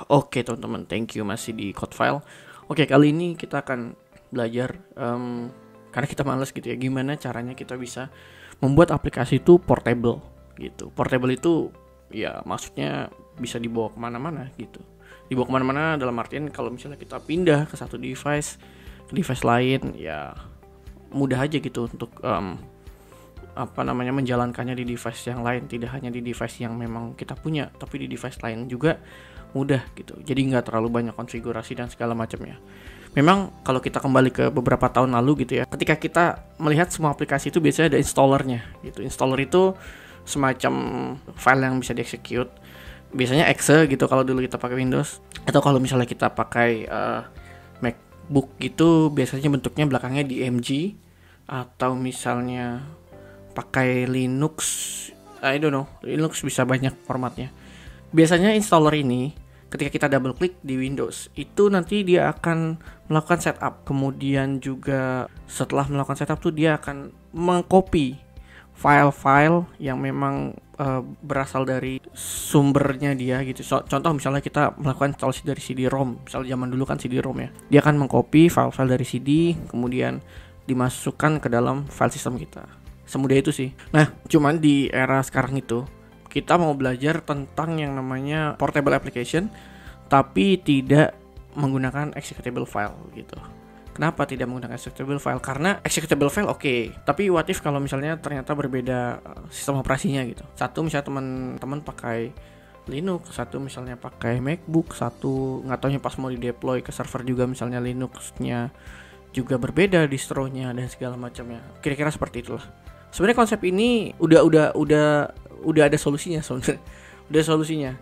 Oke teman-teman, thank you masih di Codefile. Oke, kali ini kita akan belajar karena kita males gitu ya, gimana caranya kita bisa membuat aplikasi itu portable gitu. Portable itu ya maksudnya bisa dibawa kemana-mana gitu. Dibawa kemana-mana dalam artian kalau misalnya kita pindah ke satu device ke device lain, ya mudah aja gitu untuk menjalankannya di device yang lain, tidak hanya di device yang memang kita punya, tapi di device lain juga mudah gitu. Jadi nggak terlalu banyak konfigurasi dan segala macamnya. Memang kalau kita kembali ke beberapa tahun lalu gitu ya, ketika kita melihat semua aplikasi itu biasanya ada installernya gitu. Installer itu semacam file yang bisa dieksekut. Biasanya exe gitu kalau dulu kita pakai Windows, atau kalau misalnya kita pakai MacBook gitu, biasanya bentuknya belakangnya DMG, atau misalnya pakai Linux, I don't know, Linux bisa banyak formatnya. Biasanya installer ini ketika kita double klik di Windows itu nanti dia akan melakukan setup, kemudian juga setelah melakukan setup tuh dia akan mengcopy file-file yang memang berasal dari sumbernya dia gitu. Contoh misalnya kita melakukan instalasi dari CD-ROM, misalnya zaman dulu kan CD-ROM ya, dia akan mengcopy file-file dari CD kemudian dimasukkan ke dalam file system kita. Semudah itu sih. Nah, cuman di era sekarang itu kita mau belajar tentang yang namanya portable application, tapi tidak menggunakan executable file gitu. Kenapa tidak menggunakan executable file? Karena executable file oke, tapi what if kalau misalnya ternyata berbeda sistem operasinya gitu. Satu misalnya teman-teman pakai Linux, satu misalnya pakai MacBook, satu nggak taunya pas mau di deploy ke server juga misalnya Linuxnya juga berbeda distronya dan segala macamnya. Kira-kira seperti itulah. Sebenarnya konsep ini udah ada solusinya sebenarnya. Udah solusinya,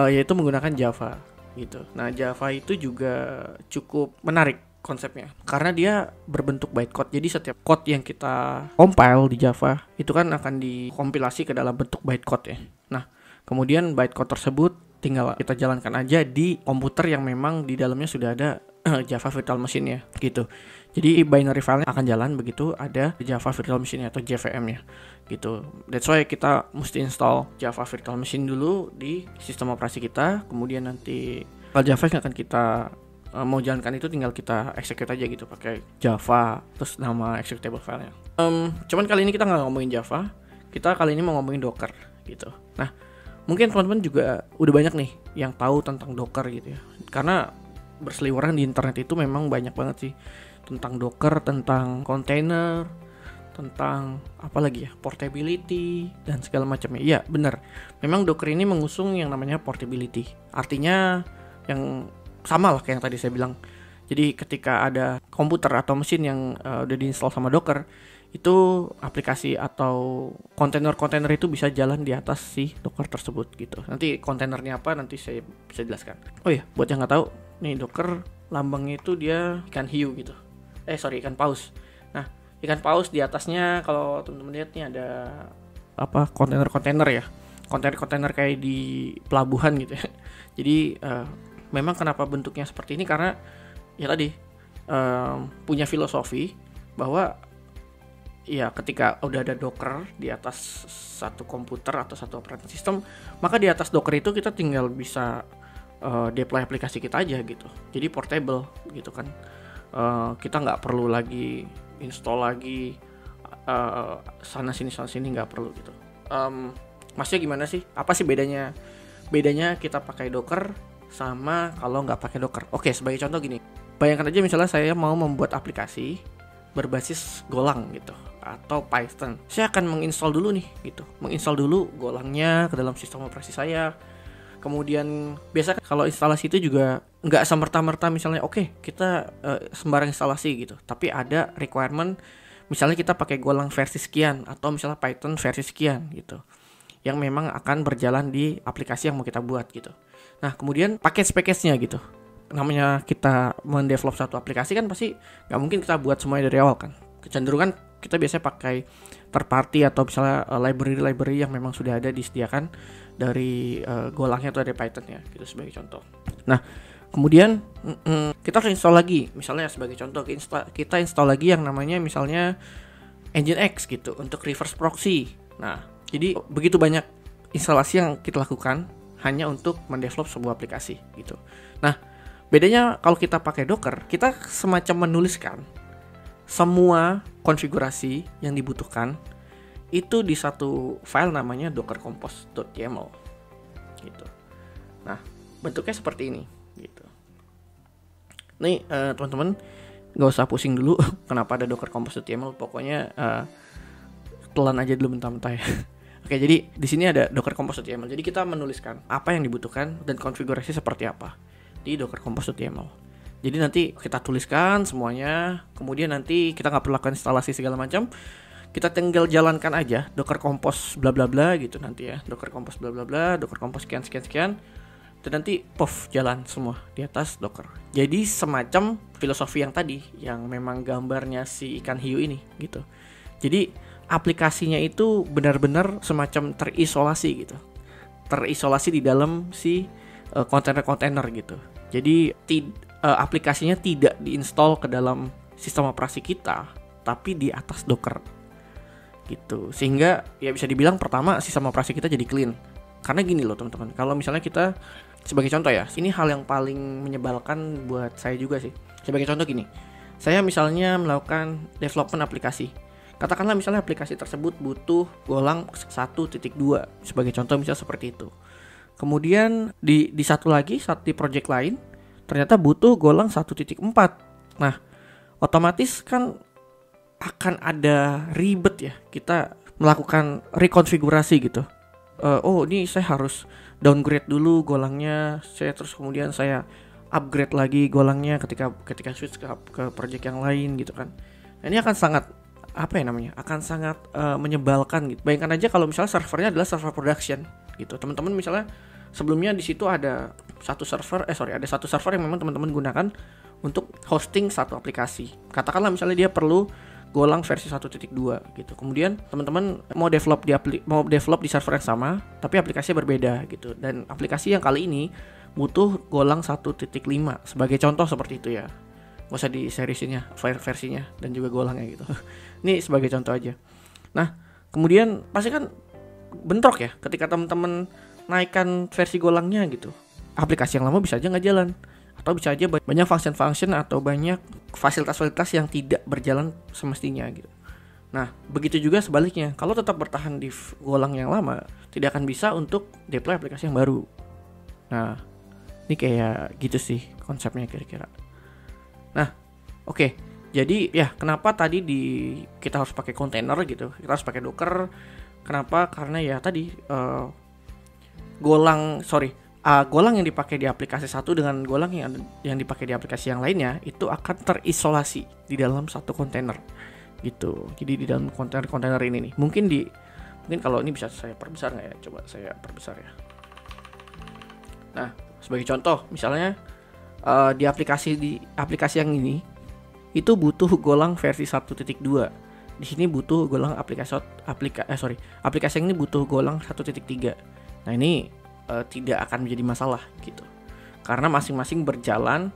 yaitu menggunakan Java gitu. Nah, Java itu juga cukup menarik konsepnya karena dia berbentuk bytecode. Jadi setiap code yang kita compile di Java itu kan akan dikompilasi ke dalam bentuk bytecode ya. Nah, kemudian bytecode tersebut tinggal kita jalankan aja di komputer yang memang di dalamnya sudah ada Java Virtual Machine-nya gitu. Jadi binary file akan jalan begitu ada Java Virtual Machine atau JVM-nya gitu. That's why kita mesti install Java Virtual Machine dulu di sistem operasi kita. Kemudian nanti file Java yang akan kita mau jalankan itu tinggal kita execute aja gitu pakai Java terus nama executable filenya. Cuman kali ini kita nggak ngomongin Java, kita kali ini mau ngomongin Docker gitu. Nah, mungkin teman-teman juga udah banyak nih yang tahu tentang Docker gitu ya, karena berseliweran di internet itu memang banyak banget sih tentang Docker, tentang container, tentang apa lagi ya, portability dan segala macamnya. Iya benar, memang Docker ini mengusung yang namanya portability, artinya yang sama lah kayak yang tadi saya bilang. Jadi ketika ada komputer atau mesin yang udah diinstal sama Docker, itu aplikasi atau kontainer-kontainer itu bisa jalan di atas si Docker tersebut gitu. Nanti kontainernya apa nanti saya bisa jelaskan. Oh iya, buat yang nggak tahu, nih Docker lambangnya itu dia ikan hiu gitu. Ikan paus. Nah, ikan paus di atasnya kalau teman-teman lihat nih ada apa, kontainer-kontainer ya. Kontainer-kontainer kayak di pelabuhan gitu ya. Jadi memang kenapa bentuknya seperti ini karena ya tadi punya filosofi bahwa ya ketika udah ada Docker di atas satu komputer atau satu operating system, maka di atas Docker itu kita tinggal bisa deploy aplikasi kita aja gitu. Jadi portable gitu kan. Kita nggak perlu lagi install lagi sana sini nggak perlu gitu. Maksudnya gimana sih? Apa sih bedanya kita pakai Docker sama kalau nggak pakai Docker? Oke, sebagai contoh gini, bayangkan aja misalnya saya mau membuat aplikasi berbasis Golang gitu atau Python. Saya akan menginstall dulu nih gitu, menginstall dulu Golangnya ke dalam sistem operasi saya. Kemudian biasa kalau instalasi itu juga nggak semerta-merta misalnya kita sembarang instalasi gitu, tapi ada requirement misalnya kita pakai Golang versi sekian atau misalnya Python versi sekian gitu, yang memang akan berjalan di aplikasi yang mau kita buat gitu. Nah, kemudian package-nya gitu. Namanya kita mendevelop satu aplikasi kan pasti nggak mungkin kita buat semuanya dari awal kan. Kecenderungan kita biasanya pakai third party atau misalnya library yang memang sudah ada disediakan dari Golangnya atau dari Python ya gitu sebagai contoh. Nah, kemudian kita harus install lagi. Misalnya sebagai contoh kita install lagi yang namanya misalnya Nginx gitu untuk reverse proxy. Nah, jadi begitu banyak instalasi yang kita lakukan hanya untuk mendevelop sebuah aplikasi gitu. Nah, bedanya kalau kita pakai Docker, kita semacam menuliskan semua konfigurasi yang dibutuhkan itu di satu file namanya dockercompose.yaml gitu. Nah, bentuknya seperti ini gitu. Nih teman-teman nggak usah pusing dulu kenapa ada dockercompose.yaml, pokoknya telan aja dulu mentah-mentah ya. Oke, jadi di sini ada dockercompose.yaml. Jadi kita menuliskan apa yang dibutuhkan dan konfigurasi seperti apa di dockercompose.yaml. Jadi nanti kita tuliskan semuanya, kemudian nanti kita nggak perlu lakukan instalasi segala macam. Kita tinggal jalankan aja docker compose bla bla bla gitu nanti ya. Docker compose bla bla bla, docker compose sekian sekian sekian. Dan nanti jalan semua di atas Docker. Jadi semacam filosofi yang tadi, yang memang gambarnya si ikan hiu ini gitu. Jadi aplikasinya itu benar-benar semacam terisolasi gitu. Terisolasi di dalam si kontainer-kontainer gitu. Jadi aplikasinya tidak diinstal ke dalam sistem operasi kita, tapi di atas Docker gitu. Sehingga ya bisa dibilang pertama sistem operasi kita jadi clean. Karena gini loh teman-teman, kalau misalnya kita sebagai contoh ya, ini hal yang paling menyebalkan buat saya juga sih. Sebagai contoh gini, saya misalnya melakukan development aplikasi. Katakanlah misalnya aplikasi tersebut butuh golang 1.2 sebagai contoh misalnya seperti itu. Kemudian di satu lagi, di project lain ternyata butuh golang 1.4. Nah, otomatis kan akan ada ribet ya kita melakukan rekonfigurasi gitu. Ini saya harus downgrade dulu golangnya, terus kemudian saya upgrade lagi golangnya ketika switch ke project yang lain gitu kan. Nah, ini akan sangat akan sangat menyebalkan gitu. Bayangkan aja kalau misalnya servernya adalah server production gitu. Teman-teman misalnya sebelumnya di situ ada satu server yang memang teman-teman gunakan untuk hosting satu aplikasi. Katakanlah misalnya dia perlu golang versi 1.2 gitu. Kemudian teman-teman mau develop di server yang sama, tapi aplikasinya berbeda gitu. Dan aplikasi yang kali ini butuh golang 1.5 sebagai contoh seperti itu ya. Gak usah di serisinya, versinya dan juga golangnya gitu. Ini sebagai contoh aja. Nah, kemudian pasti kan bentrok ya ketika teman-teman naikkan versi golangnya gitu. Aplikasi yang lama bisa aja nggak jalan. Atau bisa aja banyak function atau banyak fasilitas-fasilitas yang tidak berjalan semestinya gitu. Nah, begitu juga sebaliknya. Kalau tetap bertahan di golang yang lama, tidak akan bisa untuk deploy aplikasi yang baru. Nah, ini kayak gitu sih konsepnya kira-kira. Nah, oke. Jadi ya kenapa tadi kita harus pakai kontainer gitu. Kita harus pakai Docker. Kenapa? Karena ya tadi golang yang dipakai di aplikasi satu dengan golang yang dipakai di aplikasi yang lainnya itu akan terisolasi di dalam satu kontainer gitu. Jadi di dalam kontainer ini nih, mungkin kalau ini bisa saya perbesar nggak ya? Coba saya perbesar ya. Nah, sebagai contoh misalnya di aplikasi yang ini itu butuh golang versi 1.2. Di sini butuh golang aplikasi yang ini butuh golang 1.3. Nah, ini tidak akan menjadi masalah gitu. Karena masing-masing berjalan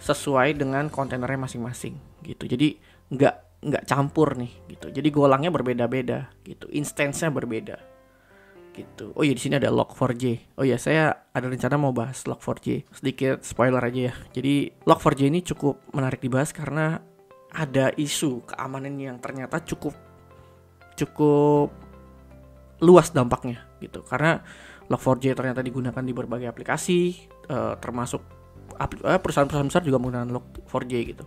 sesuai dengan kontainernya masing-masing gitu. Jadi nggak campur nih gitu. Jadi golangnya berbeda-beda gitu. Instance-nya berbeda gitu. Oh iya, di sini ada log4j. Oh iya, saya ada rencana mau bahas log4j. Sedikit spoiler aja ya. Jadi log4j ini cukup menarik dibahas karena ada isu keamanan yang ternyata cukup luas dampaknya gitu. Karena log4j ternyata digunakan di berbagai aplikasi, termasuk perusahaan-perusahaan besar juga menggunakan log4j gitu.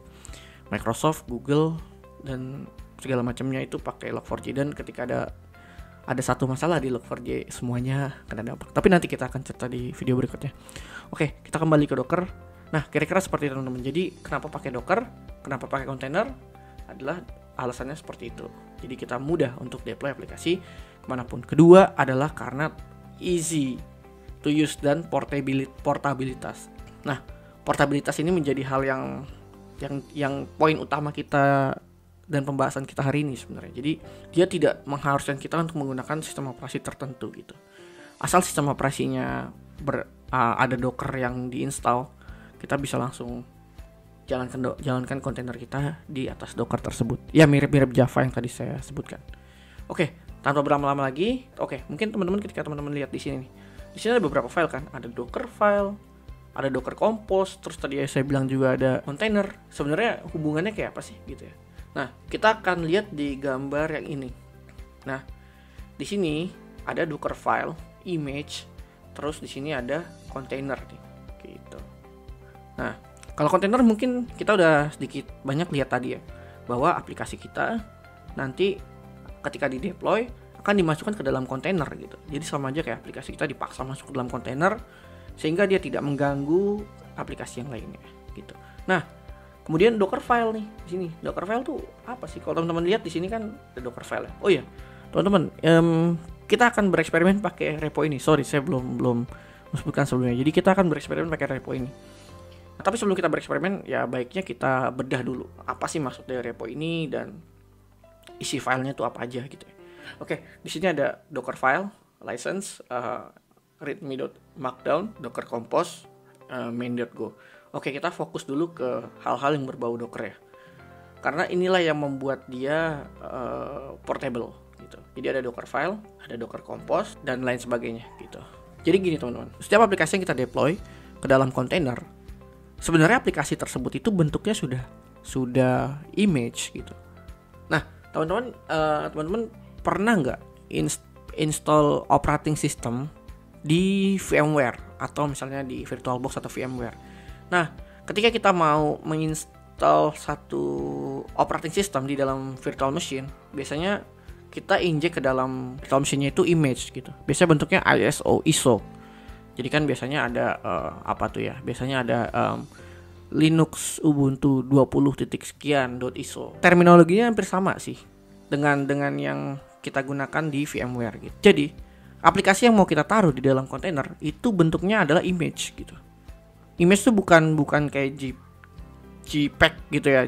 Microsoft, Google, dan segala macamnya itu pakai log4j. Dan ketika ada satu masalah di log4j, semuanya kena dampak. Tapi nanti kita akan cerita di video berikutnya. Oke, kita kembali ke Docker. Nah, kira-kira seperti itu teman-teman. Jadi kenapa pakai Docker? Kenapa pakai kontainer? Adalah alasannya seperti itu. Jadi kita mudah untuk deploy aplikasi kemanapun. Kedua adalah karena easy to use dan portabilitas. Nah, portabilitas ini menjadi hal yang poin utama kita dan pembahasan kita hari ini sebenarnya. Jadi dia tidak mengharuskan kita untuk menggunakan sistem operasi tertentu gitu. Asal sistem operasinya ada Docker yang diinstal, kita bisa langsung jalankan kontainer kita di atas Docker tersebut. Ya mirip-mirip Java yang tadi saya sebutkan. Oke, tanpa berlama-lama lagi, mungkin teman-teman ketika teman-teman lihat di sini nih, di sini ada beberapa file kan, ada Docker file, ada Docker Compose, terus tadi saya bilang juga ada container. Sebenarnya hubungannya kayak apa sih gitu ya. Nah, kita akan lihat di gambar yang ini. Nah, di sini ada Docker file, image, terus di sini ada container nih, gitu. Nah, kalau container mungkin kita udah sedikit banyak lihat tadi ya, bahwa aplikasi kita nanti ketika di deploy akan dimasukkan ke dalam kontainer gitu. Jadi sama aja kayak aplikasi kita dipaksa masuk ke dalam kontainer sehingga dia tidak mengganggu aplikasi yang lainnya gitu. Nah, kemudian Docker file nih di sini. Docker file tuh apa sih? Kalau teman-teman lihat di sini kan ada Docker file ya. Oh iya, teman-teman, kita akan bereksperimen pakai repo ini. Sorry, saya belum sebutkan sebelumnya. Jadi kita akan bereksperimen pakai repo ini. Nah, tapi sebelum kita bereksperimen, ya baiknya kita bedah dulu apa sih maksud dari repo ini dan isi filenya tuh apa aja gitu ya. Oke, di sini ada Docker file, license, readme.markdown, Docker Compose, main.go. Oke, kita fokus dulu ke hal-hal yang berbau Docker ya. Karena inilah yang membuat dia portable gitu. Jadi ada Docker file, ada Docker Compose dan lain sebagainya gitu. Jadi gini teman-teman, setiap aplikasi yang kita deploy ke dalam kontainer, sebenarnya aplikasi tersebut itu bentuknya sudah image gitu. Nah, teman-teman pernah nggak install operating system di VMware atau misalnya di VirtualBox atau VMware? Nah, ketika kita mau menginstal satu operating system di dalam virtual machine, biasanya kita injek ke dalam virtual machine-nya itu image gitu. Biasanya bentuknya ISO. Jadi kan biasanya ada apa tuh ya? Biasanya ada Linux Ubuntu 20 titik sekian .iso. Terminologinya hampir sama sih dengan yang kita gunakan di VMware gitu. Jadi, aplikasi yang mau kita taruh di dalam kontainer itu bentuknya adalah image gitu. Image tuh bukan kayak JPEG gitu ya,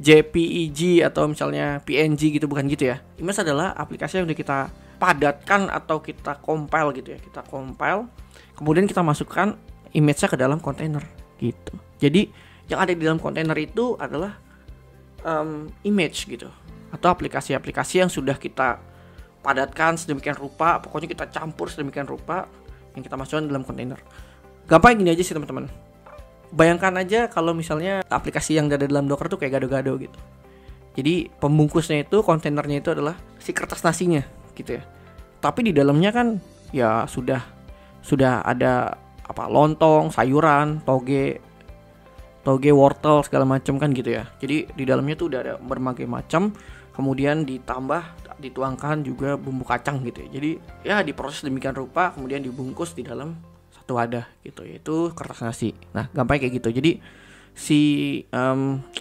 JPEG atau misalnya PNG gitu, bukan gitu ya. Image adalah aplikasi yang udah kita padatkan atau kita compile gitu ya. Kita compile, kemudian kita masukkan image-nya ke dalam kontainer gitu. Jadi yang ada di dalam kontainer itu adalah image gitu, atau aplikasi-aplikasi yang sudah kita padatkan sedemikian rupa, pokoknya kita campur sedemikian rupa yang kita masukkan dalam kontainer. Gampang gini aja sih teman-teman. Bayangkan aja kalau misalnya aplikasi yang ada dalam Docker tuh kayak gado-gado gitu. Jadi pembungkusnya itu, kontainernya itu adalah si kertas nasinya gitu ya. Tapi di dalamnya kan ya sudah ada apa, lontong, sayuran, toge, wortel segala macam kan gitu ya. Jadi di dalamnya tuh udah ada berbagai macam, kemudian dituangkan juga bumbu kacang gitu ya. Jadi ya diproses demikian rupa, kemudian dibungkus di dalam satu wadah gitu, yaitu kertas nasi. Nah, gampangnya kayak gitu. Jadi si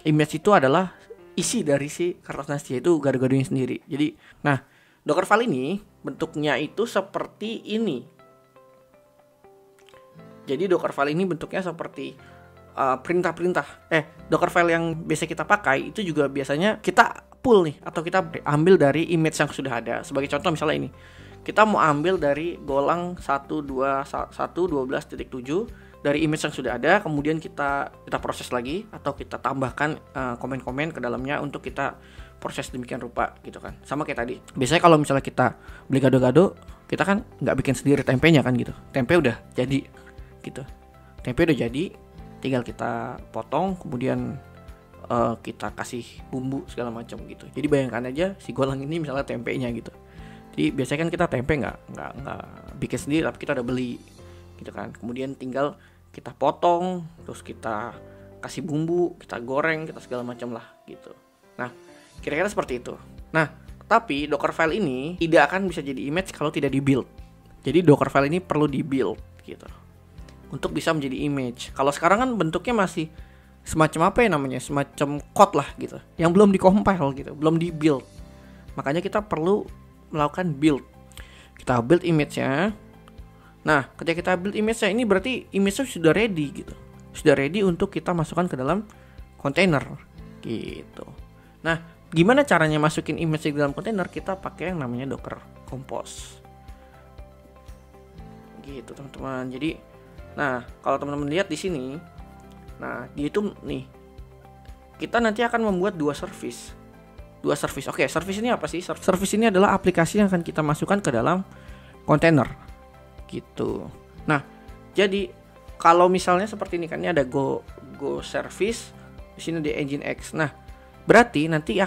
image itu adalah isi dari si kertas nasi, yaitu gado-gadonya sendiri. Jadi, nah, Docker file ini bentuknya itu seperti ini. Jadi Docker file ini bentuknya seperti perintah-perintah. Docker file yang biasa kita pakai itu juga biasanya kita pull nih, atau kita ambil dari image yang sudah ada. Sebagai contoh misalnya ini, kita mau ambil dari golang 1.12.7 dari image yang sudah ada, kemudian kita proses lagi atau kita tambahkan komen-komen ke dalamnya untuk kita proses demikian rupa gitu kan. Sama kayak tadi. Biasanya kalau misalnya kita beli gado-gado, kita kan nggak bikin sendiri tempenya kan gitu. Tempe udah jadi gitu. Tempe udah jadi, tinggal kita potong, kemudian kita kasih bumbu segala macam gitu. Jadi bayangkan aja si golang ini misalnya tempenya gitu. Jadi biasanya kan kita tempe nggak bikin sendiri, tapi kita udah beli gitu kan. Kemudian tinggal kita potong, terus kita kasih bumbu, kita goreng, kita segala macam lah gitu. Nah, kira-kira seperti itu. Nah, tapi Docker file ini tidak akan bisa jadi image kalau tidak di-build. Jadi Docker file ini perlu di-build gitu untuk bisa menjadi image. Kalau sekarang kan bentuknya masih semacam apa ya namanya, semacam code lah gitu, yang belum di-compile gitu, belum di-build. Makanya kita perlu melakukan build. Kita build image-nya. Nah, ketika kita build image-nya, ini berarti image-nya sudah ready gitu. Sudah ready untuk kita masukkan ke dalam kontainer gitu. Nah, gimana caranya masukin image ke dalam kontainer? Kita pakai yang namanya Docker Compose. Gitu, teman-teman. Jadi, nah, kalau teman-teman lihat di sini, nah, di itu nih, kita nanti akan membuat dua service. Oke, service ini apa sih? Service ini adalah aplikasi yang akan kita masukkan ke dalam kontainer gitu. Nah, jadi kalau misalnya seperti ini kan, ini ada Go service, di sini di Nginx. Nah, berarti nanti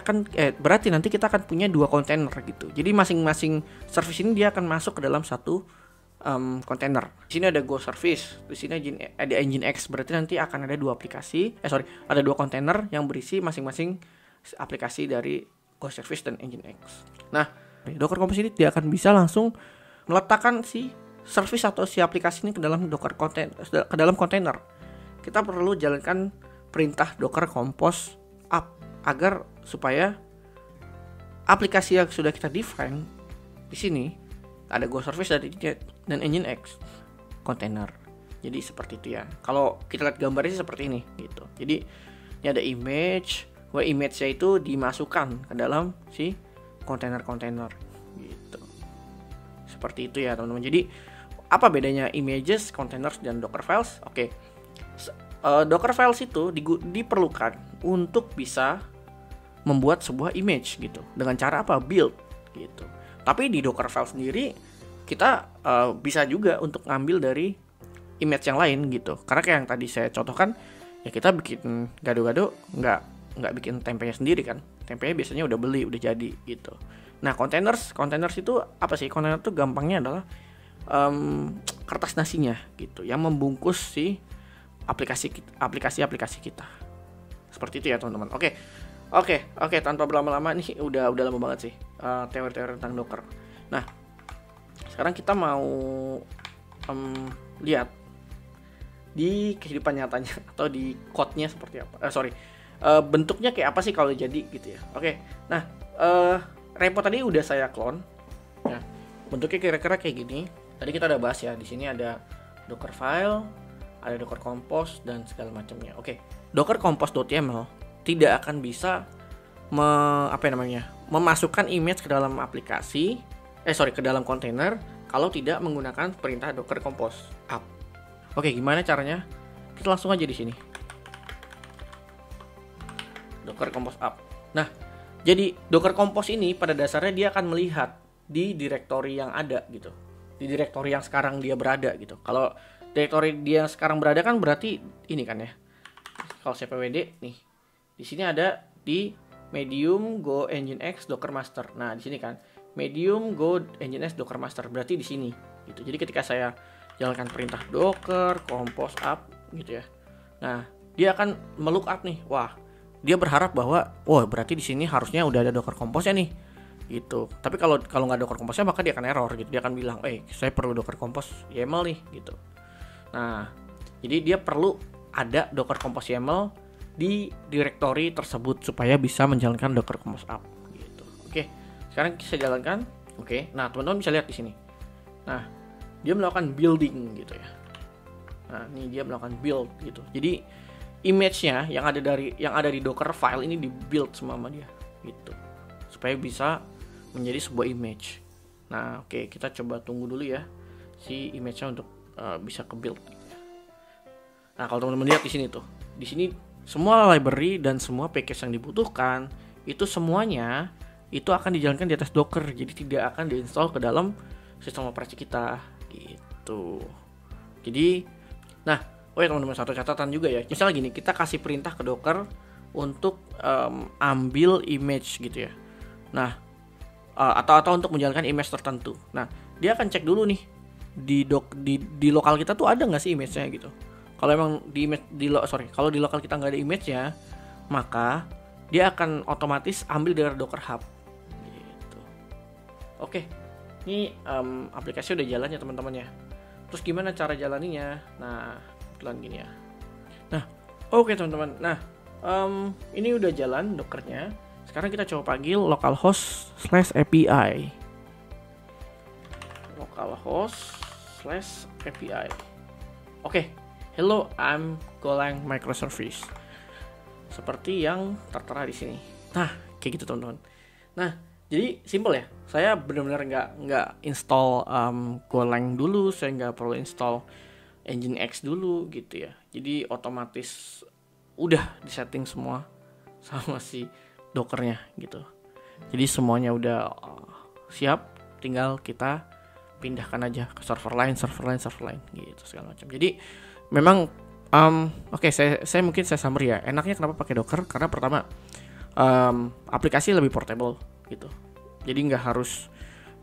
kita akan punya 2 kontainer gitu. Jadi masing-masing service ini dia akan masuk ke dalam satu kontainer. Di sini ada Go service, di sini ada Nginx. Berarti nanti akan ada 2 aplikasi, ada 2 kontainer yang berisi masing-masing aplikasi dari Go service dan Nginx. Nah, Docker Compose ini dia akan bisa langsung meletakkan si service atau si aplikasi ini ke dalam kontainer. Kita perlu jalankan perintah docker compose up agar supaya aplikasi yang sudah kita define di sini ada Go service dan Nginx kontainer. Jadi seperti itu ya. Kalau kita lihat gambarnya seperti ini gitu. Jadi ini ada image, image-nya itu dimasukkan ke dalam si kontainer-kontainer gitu. Seperti itu ya teman-teman. Jadi apa bedanya images, containers, dan Docker files? Oke. Docker files itu diperlukan untuk bisa membuat sebuah image gitu. Dengan cara apa? Build gitu. Tapi di Docker file sendiri kita bisa juga untuk ngambil dari image yang lain gitu. Karena kayak yang tadi saya contohkan, ya kita bikin gado-gado nggak bikin tempenya sendiri kan. Tempenya biasanya udah beli, udah jadi gitu. Nah, containers itu apa sih? Container itu gampangnya adalah kertas nasinya gitu yang membungkus si aplikasi kita. Seperti itu ya teman-teman. Oke, tanpa berlama-lama nih, udah lama banget sih teori-teori tentang Docker. Nah, sekarang kita mau lihat di kehidupan nyatanya atau di code-nya seperti apa. Bentuknya kayak apa sih kalau jadi gitu ya. Oke. Nah, repo tadi udah saya clone. Ya, bentuknya kira-kira kayak gini. Tadi kita udah bahas ya, di sini ada Docker file, ada Docker Compose dan segala macamnya. Oke, Docker Compose.yaml tidak akan bisa memasukkan image ke dalam ke dalam kontainer kalau tidak menggunakan perintah Docker Compose up. Oke, gimana caranya? Kita langsung aja di sini. Docker Compose up. Nah, jadi Docker Compose ini pada dasarnya dia akan melihat di directory yang ada gitu. Di directory yang sekarang dia berada gitu. Kalau directory dia sekarang berada kan berarti ini kan ya. Kalau cpwd nih. Di sini ada di medium go nginx docker master. Nah, di sini kan medium go nginx docker master berarti di sini gitu. Jadi ketika saya jalankan perintah docker compose up gitu ya. Nah, dia akan melook up nih. Wah, dia berharap bahwa berarti di sini harusnya udah ada Docker Compose-nya nih gitu. Tapi kalau nggak Docker Compose-nya maka dia akan error gitu. Dia akan bilang, saya perlu Docker Compose YAML nih gitu. Nah, jadi dia perlu ada Docker Compose YAML di directory tersebut supaya bisa menjalankan Docker Compose up gitu. Oke, sekarang saya jalankan. Oke, nah teman-teman bisa lihat di sini. Nah, dia melakukan building gitu ya. Nah, ini dia melakukan build gitu. Jadi image-nya yang ada di Docker file ini di-build sama dia gitu. Supaya bisa menjadi sebuah image. Nah, oke, kita coba tunggu dulu ya si image-nya untuk bisa ke-build. Nah, kalau teman-teman lihat di sini tuh. Di sini semua library dan semua package yang dibutuhkan itu semuanya itu akan dijalankan di atas Docker. Jadi tidak akan diinstal ke dalam sistem operasi kita gitu. Jadi teman-teman, satu catatan juga ya. Misalnya gini, kita kasih perintah ke Docker untuk ambil image gitu ya. Nah, atau untuk menjalankan image tertentu. Nah, dia akan cek dulu nih di lokal kita tuh ada nggak sih image-nya gitu. Kalau emang kalau di lokal kita nggak ada image-nya, maka dia akan otomatis ambil dari Docker Hub. Gitu. Oke, ini aplikasi udah jalan ya teman-teman ya. Terus gimana cara jalaninya? Nah, pelan gini ya. Nah, oke teman-teman. Nah, ini udah jalan Dockernya. Sekarang kita coba panggil localhost/API. Localhost/API. Oke. Hello, I'm Golang microservice. Seperti yang tertera di sini. Nah, kayak gitu teman-teman. Nah, jadi simple ya. Saya benar-benar nggak install Golang dulu. Saya nggak perlu install Nginx dulu gitu ya. Jadi otomatis udah disetting semua sama si Dockernya gitu. Jadi semuanya udah siap. Tinggal kita pindahkan aja ke server lain gitu segala macam. Jadi memang oke, saya mungkin saya summary ya. Enaknya kenapa pakai Docker? Karena pertama aplikasi lebih portable gitu. Jadi nggak harus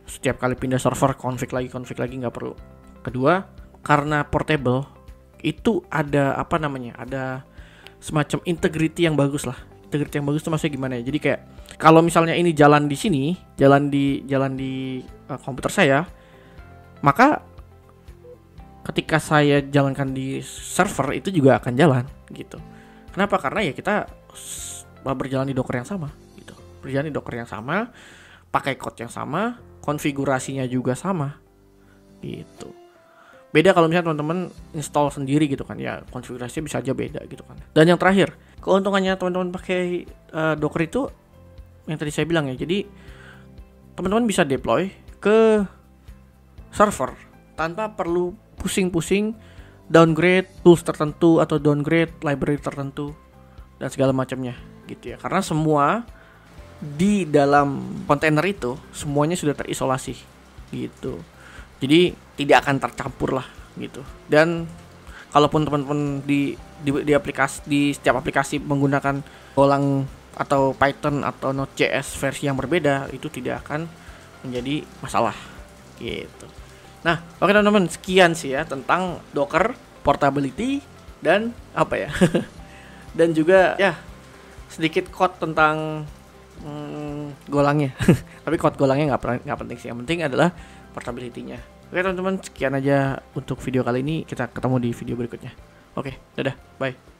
setiap kali pindah server config lagi nggak perlu. Kedua, karena portable itu ada ada semacam integrity yang bagus lah. Integrity yang bagus itu maksudnya gimana ya? Jadi kayak kalau misalnya ini jalan di sini, jalan di komputer saya, maka ketika saya jalankan di server itu juga akan jalan gitu. Kenapa? Karena ya kita berjalan di Docker yang sama gitu. Berjalan di Docker yang sama, pakai code yang sama, konfigurasinya juga sama gitu. Beda kalau misalnya teman-teman install sendiri gitu kan, ya konfigurasinya bisa aja beda gitu kan. Dan yang terakhir, keuntungannya teman-teman pakai Docker itu yang tadi saya bilang ya. Jadi teman-teman bisa deploy ke server tanpa perlu pusing-pusing downgrade tools tertentu atau downgrade library tertentu dan segala macamnya gitu ya. Karena semua di dalam kontainer itu semuanya sudah terisolasi gitu. Jadi tidak akan tercampur lah gitu. Dan kalaupun teman-teman di aplikasi, di setiap aplikasi menggunakan Golang atau Python atau Node.js versi yang berbeda, itu tidak akan menjadi masalah gitu. Nah, oke teman-teman, sekian sih ya tentang Docker, portability, dan dan juga ya sedikit code tentang Golangnya. Tapi code Golangnya nggak penting sih. Yang penting adalah portability-nya. Oke teman-teman, sekian aja untuk video kali ini. Kita ketemu di video berikutnya. Oke, dadah, bye.